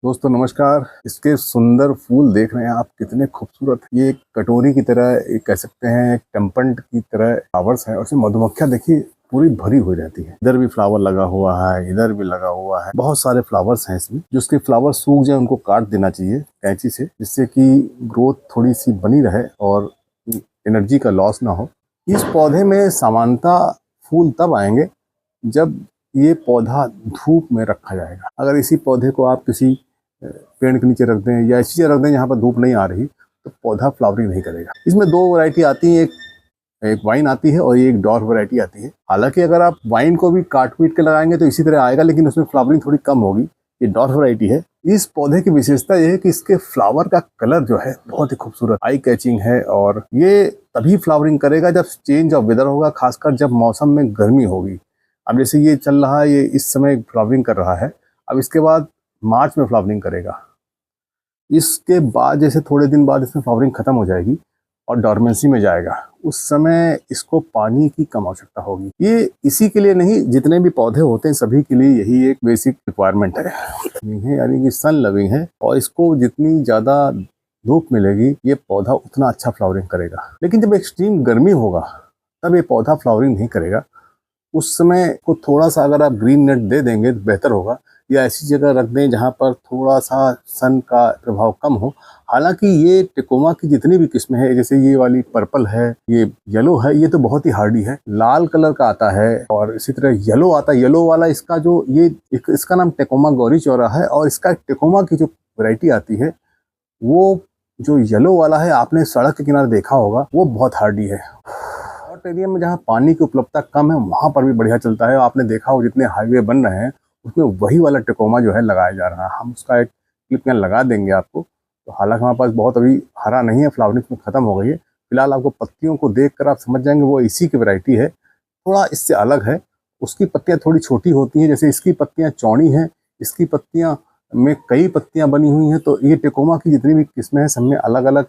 दोस्तों नमस्कार। इसके सुंदर फूल देख रहे हैं आप, कितने खूबसूरत। ये एक कटोरी की तरह, एक कह सकते हैं एक टेम्पट की तरह फ्लावर्स है और इसमें मधुमक्खियां देखिए पूरी भरी हुई रहती है। इधर भी फ्लावर लगा हुआ है, इधर भी लगा हुआ है, बहुत सारे फ्लावर्स हैं इसमें। जो उसके फ्लावर सूख जाए उनको काट देना चाहिए कैंची से, जिससे कि ग्रोथ थोड़ी सी बनी रहे और एनर्जी का लॉस ना हो। इस पौधे में सामान्यतः फूल तब आएंगे जब ये पौधा धूप में रखा जाएगा। अगर इसी पौधे को आप किसी पेड़ के नीचे रख दें या ऐसी जगह रख दें जहाँ पर धूप नहीं आ रही, तो पौधा फ्लावरिंग नहीं करेगा। इसमें दो वैरायटी आती है, एक वाइन आती है और एक डॉर्फ वैरायटी आती है। हालांकि अगर आप वाइन को भी काट पीट के लगाएंगे तो इसी तरह आएगा, लेकिन उसमें फ्लावरिंग थोड़ी कम होगी। ये डॉर्फ वैरायटी है। इस पौधे की विशेषता यह है कि इसके फ्लावर का कलर जो है बहुत ही खूबसूरत, आई कैचिंग है और ये तभी फ्लावरिंग करेगा जब चेंज ऑफ वेदर होगा, खासकर जब मौसम में गर्मी होगी। अब जैसे ये चल रहा है, ये इस समय फ्लावरिंग कर रहा है, अब इसके बाद मार्च में फ्लावरिंग करेगा। इसके बाद जैसे थोड़े दिन बाद इसमें फ्लावरिंग खत्म हो जाएगी और डॉर्मेंसी में जाएगा। उस समय इसको पानी की कम आवश्यकता होगी। ये इसी के लिए नहीं, जितने भी पौधे होते हैं सभी के लिए यही एक बेसिक रिक्वायरमेंट है, यानी कि सन लविंग है। और इसको जितनी ज़्यादा धूप मिलेगी ये पौधा उतना अच्छा फ्लावरिंग करेगा। लेकिन जब एक्सट्रीम गर्मी होगा तब ये पौधा फ्लावरिंग नहीं करेगा। उस समय को थोड़ा सा अगर आप ग्रीन नेट दे देंगे तो बेहतर होगा, या ऐसी जगह रख दें जहाँ पर थोड़ा सा सन का प्रभाव कम हो। हालांकि ये टेकोमा की जितनी भी किस्में हैं, जैसे ये वाली पर्पल है, ये येलो है, ये तो बहुत ही हार्डी है। लाल कलर का आता है और इसी तरह येलो आता है। येलो वाला इसका जो इसका नाम टेकोमा गौरी चौरा है। और इसका टेकोमा की जो वैरायटी आती है वो जो येलो वाला है, आपने सड़क के किनारे देखा होगा, वो बहुत हार्डी है। हॉट एरिया में जहाँ पानी की उपलब्धता कम है वहाँ पर भी बढ़िया चलता है। आपने देखा हो जितने हाईवे बन रहे हैं उसमें वही वाला टेकोमा जो है लगाया जा रहा है। हम उसका एक क्लिप यहाँ लगा देंगे आपको। तो हालांकि हमारे पास बहुत अभी हरा नहीं है, फ्लावरिंग में ख़त्म हो गई है। फिलहाल आपको पत्तियों को देखकर आप समझ जाएंगे वो इसी की वैरायटी है, थोड़ा इससे अलग है। उसकी पत्तियाँ थोड़ी छोटी होती हैं, जैसे इसकी पत्तियाँ चौड़ी हैं, इसकी पत्तियाँ में कई पत्तियाँ बनी हुई हैं। तो ये टेकोमा की जितनी भी किस्में हैं सब में अलग अलग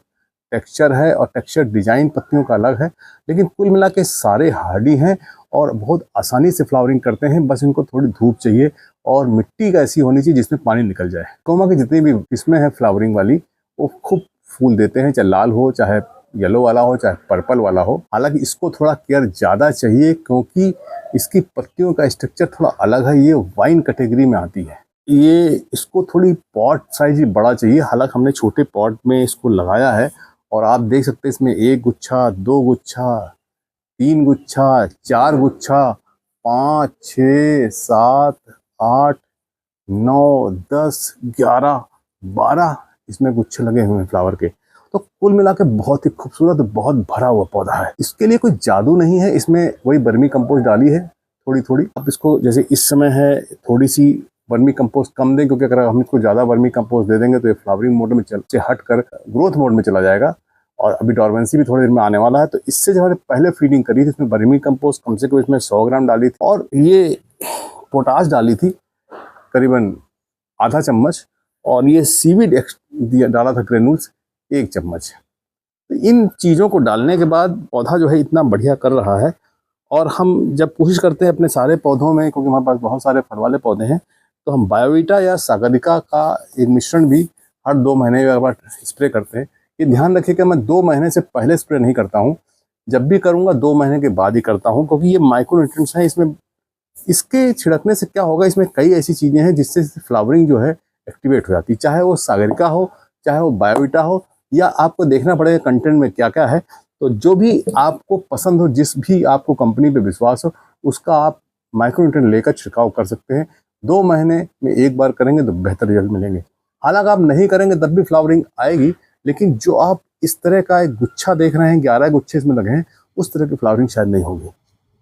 टेक्सचर है और टेक्सचर डिजाइन पत्तियों का अलग है। लेकिन कुल मिला के सारे हार्डी हैं और बहुत आसानी से फ्लावरिंग करते हैं। बस इनको थोड़ी धूप चाहिए और मिट्टी का ऐसी होनी चाहिए जिसमें पानी निकल जाए। टेकोमा की जितनी भी किस्में हैं फ्लावरिंग वाली, वो खूब फूल देते हैं, चाहे लाल हो, चाहे येलो वाला हो, चाहे पर्पल वाला हो। हालांकि इसको थोड़ा केयर ज़्यादा चाहिए क्योंकि इसकी पत्तियों का स्ट्रक्चर थोड़ा अलग है। ये वाइन कैटेगरी में आती है। ये इसको थोड़ी पॉट साइज ही बड़ा चाहिए। हालांकि हमने छोटे पॉट में इसको लगाया है और आप देख सकते हैं इसमें 1 गुच्छा, 2 गुच्छा, 3 गुच्छा, 4 गुच्छा, 5, 6, 7, 8, 9, 10, 11, 12 इसमें गुच्छे लगे हुए हैं फ्लावर के। तो कुल मिला के बहुत ही खूबसूरत, बहुत भरा हुआ पौधा है। इसके लिए कोई जादू नहीं है, इसमें वही वर्मी कंपोस्ट डाली है थोड़ी थोड़ी। अब इसको जैसे इस समय है थोड़ी सी वर्मी कंपोस्ट कम दें, क्योंकि अगर हम इसको ज़्यादा वर्मी कंपोस्ट दे देंगे तो ये फ्लावरिंग मोड में से हट कर ग्रोथ मोड में चला जाएगा। और अभी डॉर्मेंसी भी थोड़ी देर में आने वाला है। तो इससे जब हमने पहले फीडिंग करी थी इसमें वर्मी कंपोस्ट कम से कम इसमें 100 ग्राम डाली थी और ये पोटाश डाली थी करीबन आधा चम्मच, और ये सीवीड डाला था ग्रेनुल्स 1 चम्मच। तो इन चीज़ों को डालने के बाद पौधा जो है इतना बढ़िया कर रहा है। और हम जब कोशिश करते हैं अपने सारे पौधों में, क्योंकि हमारे पास बहुत सारे फल वाले पौधे हैं, तो हम बायोवीटा या सागरिका का एक मिश्रण भी हर 2 महीने में एक बार स्प्रे करते हैं। ये ध्यान रखिए कि मैं 2 महीने से पहले स्प्रे नहीं करता हूँ, जब भी करूँगा 2 महीने के बाद ही करता हूँ, क्योंकि ये माइक्रोन्यूट्रिएंट्स हैं इसमें। इसके छिड़कने से क्या होगा, इसमें कई ऐसी चीज़ें हैं जिससे फ्लावरिंग जो है एक्टिवेट हो जाती है, चाहे वो सागरिका हो, चाहे वो बायोवीटा हो, या आपको देखना पड़ेगा कंटेंट में क्या क्या है। तो जो भी आपको पसंद हो, जिस भी आपको कंपनी पे विश्वास हो, उसका आप माइक्रोन्यूट्रिएंट लेकर छिड़काव कर सकते हैं। 2 महीने में एक बार करेंगे तो बेहतर रिजल्ट मिलेंगे। हालांकि आप नहीं करेंगे तब भी फ्लावरिंग आएगी, लेकिन जो आप इस तरह का एक गुच्छा देख रहे हैं, 11 गुच्छे इसमें लगे हैं, उस तरह की फ्लावरिंग शायद नहीं होगी।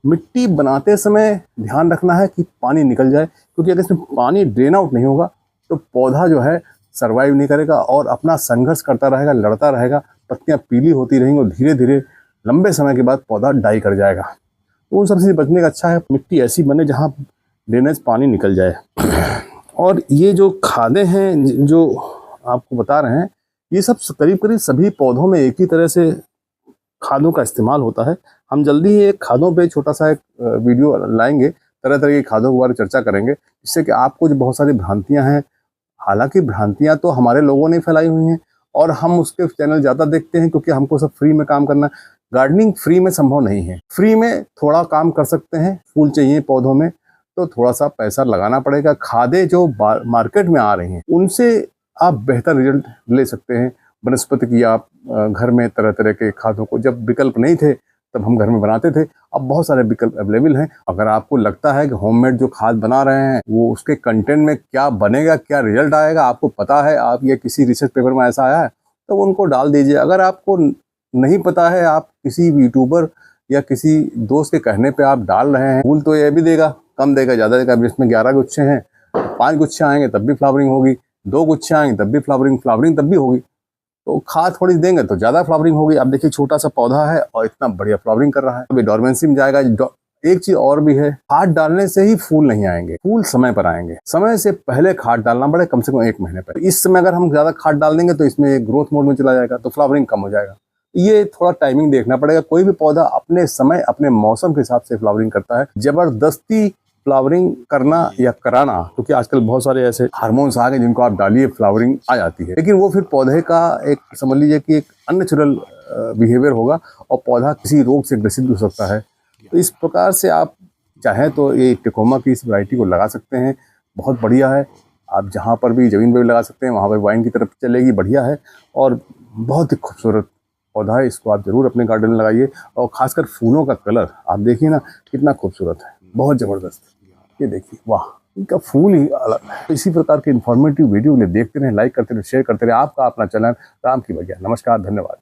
मिट्टी बनाते समय ध्यान रखना है कि पानी निकल जाए, क्योंकि अगर इसमें पानी ड्रेन आउट नहीं होगा तो पौधा जो है सर्वाइव नहीं करेगा और अपना संघर्ष करता रहेगा, लड़ता रहेगा, पत्तियां पीली होती रहेंगी और धीरे धीरे लंबे समय के बाद पौधा डाई कर जाएगा। तो उन सबसे बचने का अच्छा है मिट्टी ऐसी बने जहाँ ड्रेनेज पानी निकल जाए। और ये जो खादें हैं जो आपको बता रहे हैं, ये सब करीब करीब सभी पौधों में एक ही तरह से खादों का इस्तेमाल होता है। हम जल्दी ही एक खादों पे छोटा सा एक वीडियो लाएंगे, तरह तरह की खादों के बारे में चर्चा करेंगे, जिससे कि आपको जो बहुत सारी भ्रांतियां हैं हालांकि भ्रांतियां तो हमारे लोगों ने फैलाई हुई हैं और हम उसके चैनल ज़्यादा देखते हैं क्योंकि हमको सब फ्री में काम करना है। गार्डनिंग फ्री में संभव नहीं है। फ्री में थोड़ा काम कर सकते हैं, फूल चाहिए पौधों में तो थोड़ा सा पैसा लगाना पड़ेगा। खादें जो मार्केट में आ रही हैं उनसे आप बेहतर रिजल्ट ले सकते हैं। वनस्पति की आप घर में तरह तरह के खादों को, जब विकल्प नहीं थे तब हम घर में बनाते थे, अब बहुत सारे विकल्प अवेलेबल हैं। अगर आपको लगता है कि होममेड जो खाद बना रहे हैं वो उसके कंटेंट में क्या बनेगा, क्या रिजल्ट आएगा आपको पता है, आप ये किसी रिसर्च पेपर में ऐसा आया है तो उनको डाल दीजिए। अगर आपको नहीं पता है, आप किसी यूट्यूबर या किसी दोस्त के कहने पे आप डाल रहे हैं, फूल तो ये भी देगा, कम देगा ज़्यादा देगा। अब इसमें 11 गुच्छे हैं, 5 गुच्छे आएंगे तब भी फ्लावरिंग होगी, 2 गुच्छे आएंगे तब भी फ्लावरिंग तब भी होगी। तो खाद थोड़ी देंगे तो ज़्यादा फ्लावरिंग होगी। अब देखिए छोटा सा पौधा है और इतना बढ़िया फ्लावरिंग कर रहा है। अभी डोरमेंसी में जाएगा। एक चीज और भी है, खाद डालने से ही फूल नहीं आएंगे, फूल समय पर आएंगे। समय से पहले खाद डालना पड़े, कम से कम 1 महीने पहले। इस समय अगर हम ज्यादा खाद डाल देंगे तो इसमें ग्रोथ मोड में चला जाएगा तो फ्लावरिंग कम हो जाएगा। ये थोड़ा टाइमिंग देखना पड़ेगा। कोई भी पौधा अपने समय अपने मौसम के हिसाब से फ्लावरिंग करता है। जबरदस्ती फ्लावरिंग करना या कराना, क्योंकि आजकल बहुत सारे ऐसे हार्मोन्स आ गए जिनको आप डालिए फ्लावरिंग आ जाती है, लेकिन वो फिर पौधे का एक समझ लीजिए कि एक अननेचुरल बिहेवियर होगा और पौधा किसी रोग से ग्रसित हो सकता है। तो इस प्रकार से आप चाहें तो ये टेकोमा की इस वैरायटी को लगा सकते हैं, बहुत बढ़िया है। आप जहाँ पर भी ज़मीन पर भी लगा सकते हैं, वहाँ पर वाइन की तरफ चलेगी, बढ़िया है और बहुत ही खूबसूरत पौधा है। इसको आप ज़रूर अपने गार्डन में लगाइए और खासकर फूलों का कलर आप देखिए ना कितना खूबसूरत है, बहुत ज़बरदस्त। ये देखिए, वाह, इनका फूल ही अलग है। इसी प्रकार के इन्फॉर्मेटिव वीडियो देखते रहें, लाइक करते रहें, शेयर करते रहें। आपका अपना चैनल राम की बगिया। नमस्कार, धन्यवाद।